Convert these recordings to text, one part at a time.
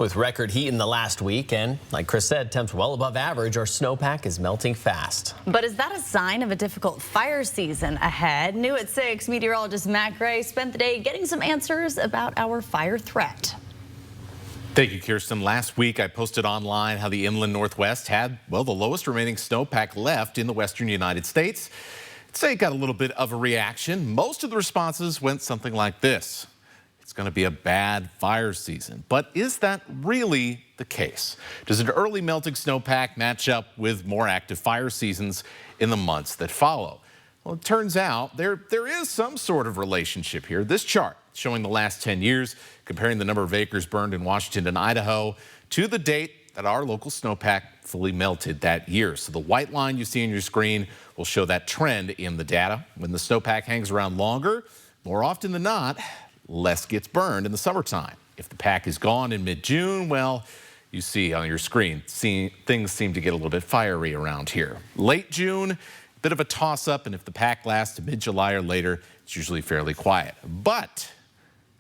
With record heat in the last week and, like Chris said, temps well above average, our snowpack is melting fast. But is that a sign of a difficult fire season ahead? New at 6, meteorologist Matt Gray spent the day getting some answers about our fire threat. Thank you, Kirsten. Last week, I posted online how the inland Northwest had, well, the lowest remaining snowpack left in the western United States. I'd say it got a little bit of a reaction. Most of the responses went something like this. It's going to be a bad fire season. But is that really the case? Does an early melting snowpack match up with more active fire seasons in the months that follow? Well, it turns out there is some sort of relationship here. This chart showing the last 10 years, comparing the number of acres burned in Washington and Idaho to the date that our local snowpack fully melted that year. So the white line you see on your screen will show that trend in the data. When the snowpack hangs around longer, more often than not, less gets burned in the summertime. If the pack is gone in mid-June, well, you see on your screen, things seem to get a little bit fiery around here. Late June, bit of a toss-up, and if the pack lasts to mid-July or later, it's usually fairly quiet. But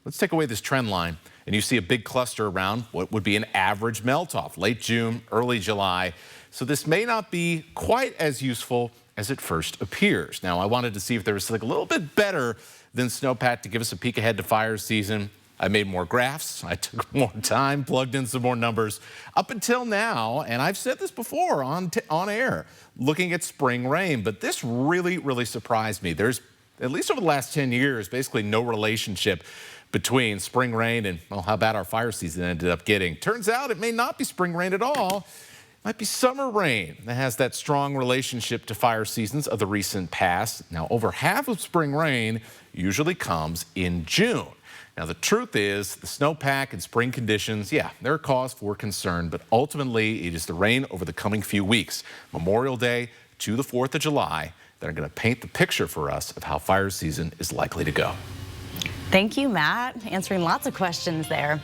let's take away this trend line, and you see a big cluster around what would be an average melt-off, late June, early July. So this may not be quite as useful as it first appears. Now, I wanted to see if there was like a little bit better than snowpack to give us a peek ahead to fire season. I made more graphs, I took more time, plugged in some more numbers. Up until now, and I've said this before on air, looking at spring rain, but this really surprised me. There's, at least over the last 10 years, basically no relationship between spring rain and, well, how bad our fire season ended up getting. Turns out it may not be spring rain at all. It might be summer rain that has that strong relationship to fire seasons of the recent past. Now, over half of spring rain usually comes in June. Now, the truth is the snowpack and spring conditions, yeah, they're a cause for concern, but ultimately it is the rain over the coming few weeks, Memorial Day to the 4th of July, that are going to paint the picture for us of how fire season is likely to go. Thank you, Matt, answering lots of questions there.